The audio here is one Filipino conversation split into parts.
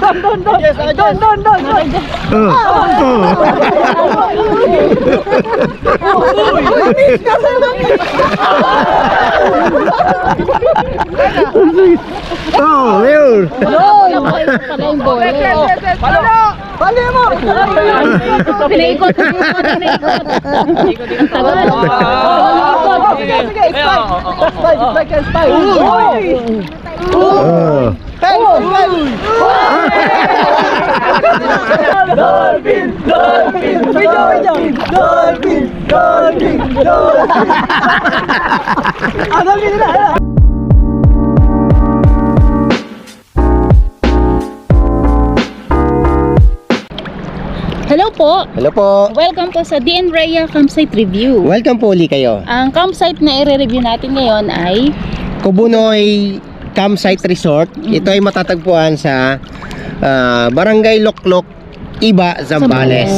Oh, yun. Pala yung bola. Bali mo! Pinaikot. Pinaikot. Tagal. Sige, spike. Dolphin! Hello po! Hello po. Welcome po sa DN Rhea Campsite Review. Welcome po uli kayo. Ang campsite na i-review natin ngayon ay Kubunoy Campsite Resort. Ito ay matatagpuan sa Barangay Loklok, Iba, Zambales.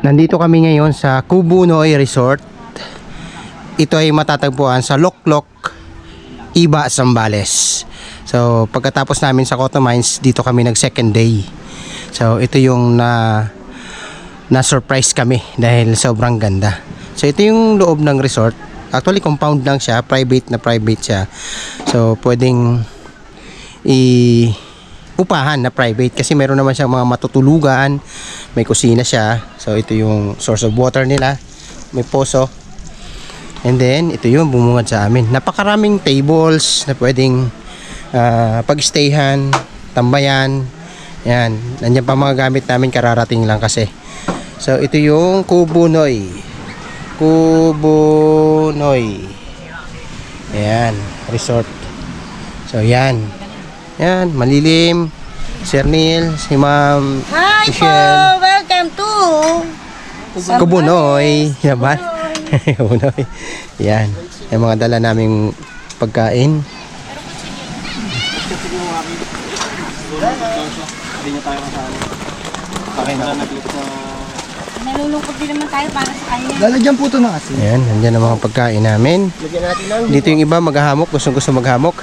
Nandito kami ngayon sa Kubunoy Resort. Ito ay matatagpuan sa Loklok, Iba, Zambales. So pagkatapos namin sa Cotton Mines, dito kami nag second day. So ito yung na-surprise kami dahil sobrang ganda. So ito yung loob ng resort. Actually compound lang siya, private siya. So pwedeng upahan na private kasi meron naman siyang mga matutulugan, may kusina siya. So ito yung source of water nila, may poso, and then ito yung bumungad sa amin. Napakaraming tables na pwedeng pag-stayhan, tambayan. Yan, nandiyan pa mga gamit namin, kararating lang kasi. So ito yung Kubunoy ayan, resort. So yan, malilim. Sir Neil, si Ma'am Michelle. Hi po! Welcome to Kubunoy. Yaman. Kubunoy. Yan. Yung mga dala naming pagkain. Nalulungkot din naman tayo para sa kanya. Lalagyan po ito ng asin. Ayan, nandiyan ang mga pagkain namin. Dito yung iba maghahamok, gusto maghamok.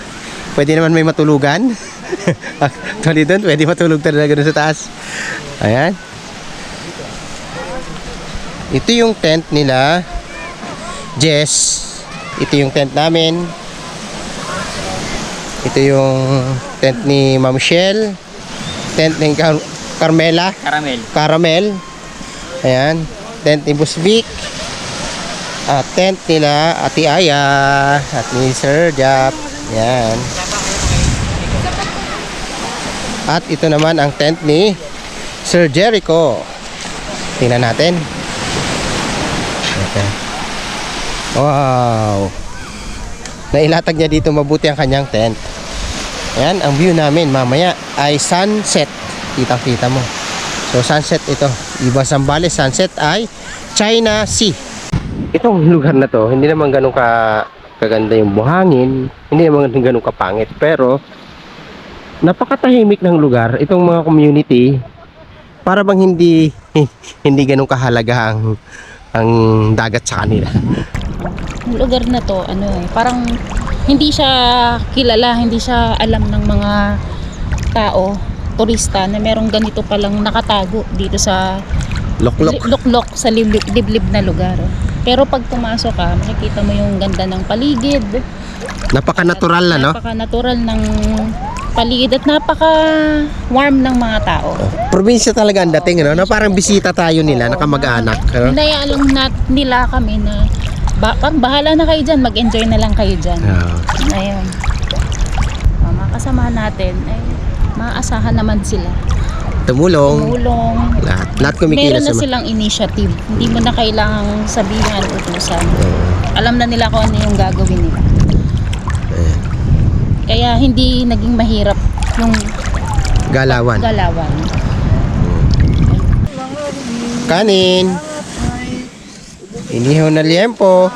Pwede naman may matulugan. Actually doon, pwede matulog talaga doon sa taas. Ayan. Ito yung tent nila, Jess. Ito yung tent namin. Ito yung tent ni Ma'am Michelle. Tent ni Carmela. Caramel. Ayan. Tent ni Busvik. At tent nila Ate Aya at ni Sir Jap. Ayan. At ito naman ang tent ni Sir Jericho. Tingnan natin. Okay. Wow. Nailatag niya dito mabuti ang kanyang tent. Ayan, ang view namin mamaya ay sunset. Kitang-kita mo. So sunset ito. Iba Zambales, sunset ay China Sea. Itong lugar na to, hindi naman ganun kaganda yung buhangin. Hindi naman ganun kapangit, pero napakatahimik ng lugar itong mga community. Para bang hindi hindi ganun kahalaga ang dagat sa kanila. Yung lugar na to, parang hindi siya kilala, hindi siya alam ng mga tao, turista, na merong ganito palang nakatago dito sa luklok sa liblib na lugar. Pero pag pumasok ka, makikita mo yung ganda ng paligid. Napaka-natural na, no? Napaka-natural ng paligid at napaka-warm ng mga tao. Probinsya talaga ang dating, no? Na parang bisita tayo nila, nakamag-anak. No? Hinayaan lang nila kami na bahala na kayo dyan, mag-enjoy na lang kayo dyan. Ayun. Mga kasamahan natin, ay maasahan naman sila. Tumulong. Lahat kumikilos. Meron na silang initiative. Hindi mo na kailangang sabihan o utusan. Alam na nila kung ano yung gagawin nila. Kaya hindi naging mahirap yung Galawan. Kanin. Inihaw na liempo.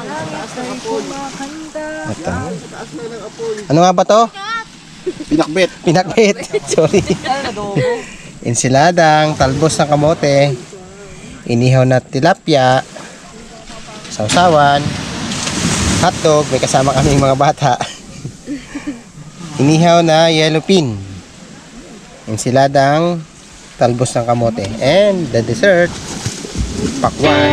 Ano nga ba to? Pinakbet. Sorry. Ensiladang, talbos ng kamote, inihaw na tilapia, sausawan, hotdog, may kasama kaming mga bata. Inihaw na yellow pin, ensiladang, talbos ng kamote, and the dessert, pakwan.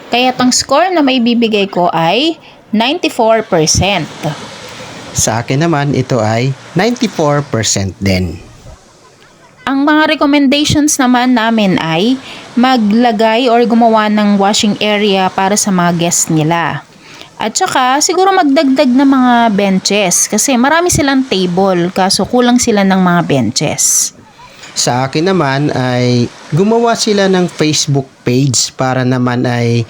Kaya ang score na may bibigay ko ay 94%. Sa akin naman, ito ay 94% din. Ang mga recommendations naman namin ay maglagay or gumawa ng washing area para sa mga guests nila. At saka siguro magdagdag ng mga benches kasi marami silang table kaso kulang sila ng mga benches. Sa akin naman ay gumawa sila ng Facebook page para naman ay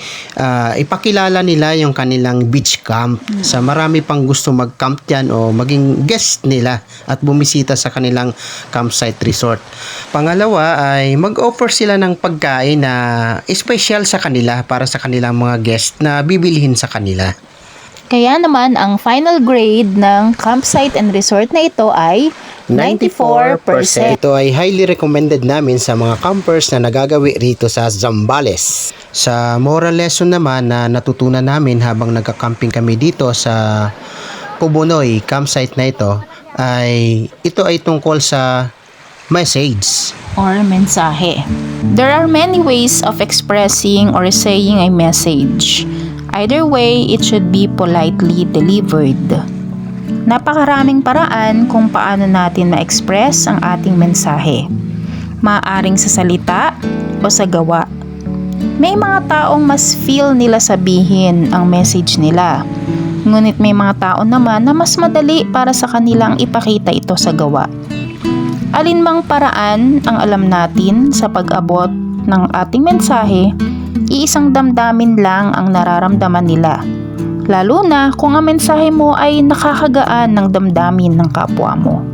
ipakilala nila yung kanilang beach camp sa marami pang gusto mag-camp dyan o maging guest nila at bumisita sa kanilang campsite resort. Pangalawa ay mag-offer sila ng pagkain na special sa kanila para sa kanilang mga guest na bibilihin sa kanila. Kaya naman ang final grade ng campsite and resort na ito ay 94%. Ito ay highly recommended namin sa mga campers na nagagawi rito sa Zambales. Sa moral lesson naman na natutunan namin habang nagka-camping kami dito sa Pubunoy campsite na ito ay tungkol sa message or mensahe. There are many ways of expressing or saying a message. Either way, it should be politely delivered. Napakaraming paraan kung paano natin ma-express ang ating mensahe. Maaaring sa salita o sa gawa. May mga taong mas feel nila sabihin ang message nila. Ngunit may mga tao naman na mas madali para sa kanilang ipakita ito sa gawa. Alinmang paraan ang alam natin sa pag-abot ng ating mensahe, iisang damdamin lang ang nararamdaman nila. Lalo na kung ang mensahe mo ay nakakagaan ng damdamin ng kapwa mo.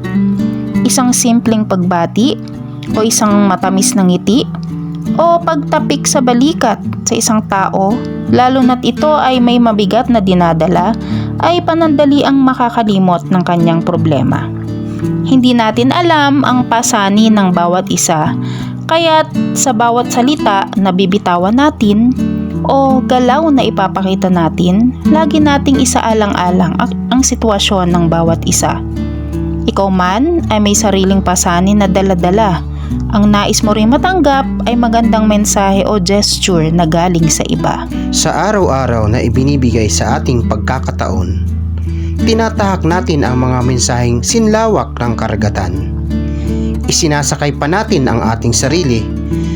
Isang simpleng pagbati o isang matamis na ngiti o pagtapik sa balikat sa isang tao, lalo na't ito ay may mabigat na dinadala, ay panandali ang makakalimot ng kanyang problema. Hindi natin alam ang pasanin ng bawat isa, kaya't sa bawat salita na bibitawan natin o galaw na ipapakita natin, lagi nating isaalang-alang ang sitwasyon ng bawat isa. Ikaw man ay may sariling pasanin na dala-dala. Ang nais mo rin matanggap ay magandang mensahe o gesture na galing sa iba. Sa araw-araw na ibinibigay sa ating pagkakataon, tinatahak natin ang mga mensaheng sinlawak ng karagatan. Isinasakay pa natin ang ating sarili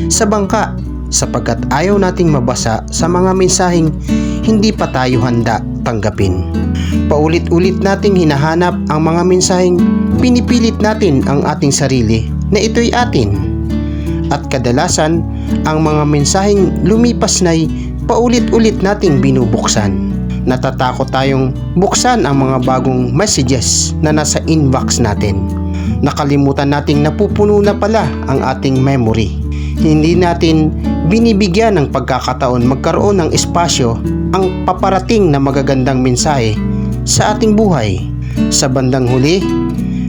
sa bangka sapagkat ayaw nating mabasa sa mga mensaheng hindi pa tayo handa tanggapin. Paulit-ulit nating hinahanap ang mga mensaheng pinipilit natin ang ating sarili na ito'y atin. At kadalasan, ang mga mensaheng lumipas na'y paulit-ulit nating binubuksan. Natatakot tayong buksan ang mga bagong messages na nasa inbox natin. Nakalimutan nating napupuno na pala ang ating memory. Hindi natin binibigyan ng pagkakataon magkaroon ng espasyo ang paparating na magagandang mensahe sa ating buhay. Sa bandang huli,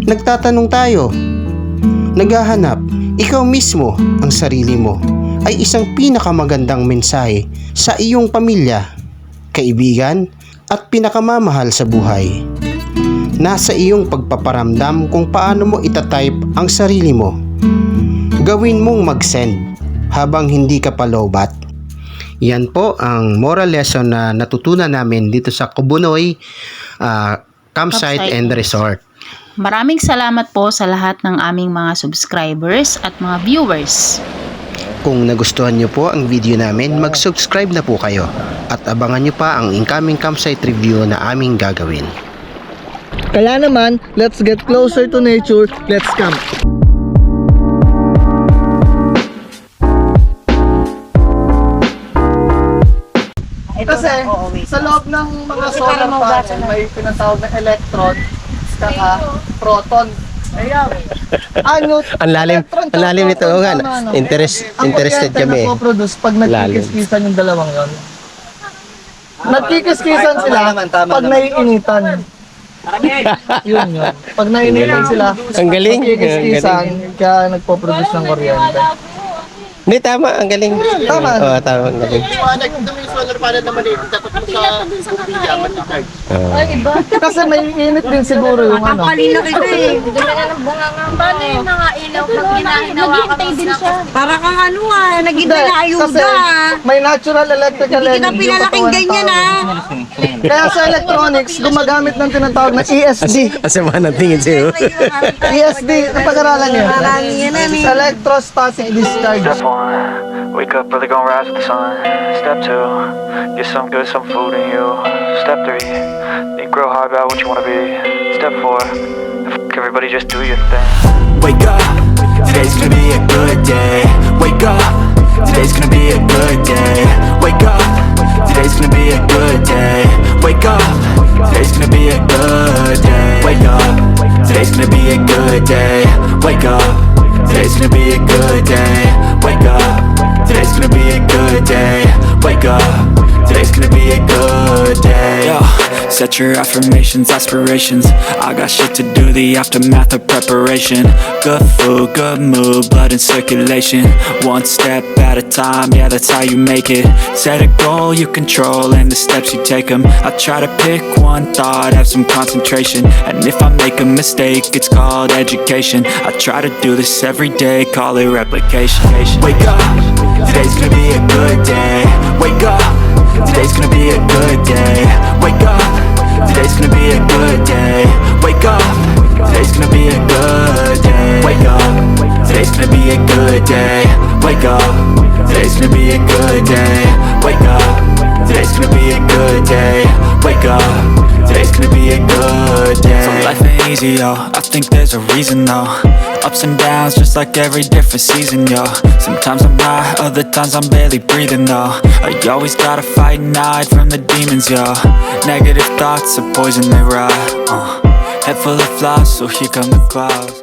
nagtatanong tayo, naghahanap, ikaw mismo, ang sarili mo, ay isang pinakamagandang mensahe sa iyong pamilya, kaibigan, at pinakamamahal sa buhay. Nasa iyong pagpaparamdam kung paano mo itatype ang sarili mo. Gawin mong mag-send habang hindi ka pa lowbat. Yan po ang moral lesson na natutunan namin dito sa Kubunoy Campsite and Resort. Maraming salamat po sa lahat ng aming mga subscribers at mga viewers. Kung nagustuhan nyo po ang video namin, mag-subscribe na po kayo at abangan nyo pa ang incoming campsite review na aming gagawin. Kaya naman, let's get closer to nature, let's camp. Kasi sa loob ng mga solar panel, may pinatawag na electron, saka proton. Ayan. Ang lalim nito, nga. Interested kami. Ang kuryente na pag nagkikiskisan yung dalawang yon. Nagkikiskisan sila pag naiinitan. Yun. Pag naiinitan sila, Ang galing. nagkikiskisan, kaya nagpo-produce ng kuryente. Hindi, tama. Ang galing. Tama. Oo, tama. Ang galing. Kasi may init din siguro yung ano. Kapalino kita eh. Paano yung mga ilaw pag ginahinawakan din siya? Para kang ano ah, naghintay na Kasi ayuda ah. may natural electrical Hindi kita energy. pinalaking ganyan ah. Kaya sa electronics, gumagamit ng tinatawag na ESD. Asama ng tingin sa'yo. ESD, napag-aralan niyo. Marami yan eh. Electrostatic discharge. Step 1, wake up early, gonna rise with the sun. Step 2, get some good, some food in you. Step 3, think real hard about what you wanna be. Step 4, everybody just do your thing. Wake up, today's gonna be a good day. Wake up, today's gonna be a good day. Wake up, today's gonna be a good day. Wake up, today's gonna be a good day. Wake up, today's gonna be a good day. Wake up, today's gonna be a good day. Wake up, today's gonna be a good day. Wake up, today's gonna be a good day. Yo, set your affirmations, aspirations. I got shit to do, the aftermath of preparation. Good food, good mood, blood in circulation. One step at a time, yeah, that's how you make it. Set a goal you control and the steps you take them. I try to pick one thought, have some concentration. And if I make a mistake, it's called education. I try to do this every day, call it replication. Wake up, today's gonna be a good day. Wake up, today's gonna be a good day. Wake up, today's gonna be a good day. Wake up, today's gonna be a good day. Wake up, today's gonna be a good day. Wake up, today's gonna be a good day. Wake up, today's gonna be a good day. Wake up, today's gonna be a good day. So life ain't easy, yo, I think there's a reason though. Ups and downs, just like every different season, yo. Sometimes I'm high, other times I'm barely breathing, though. I always gotta fight and hide from the demons, yo. Negative thoughts are poison, they rot. Head full of flies, so here come the clouds.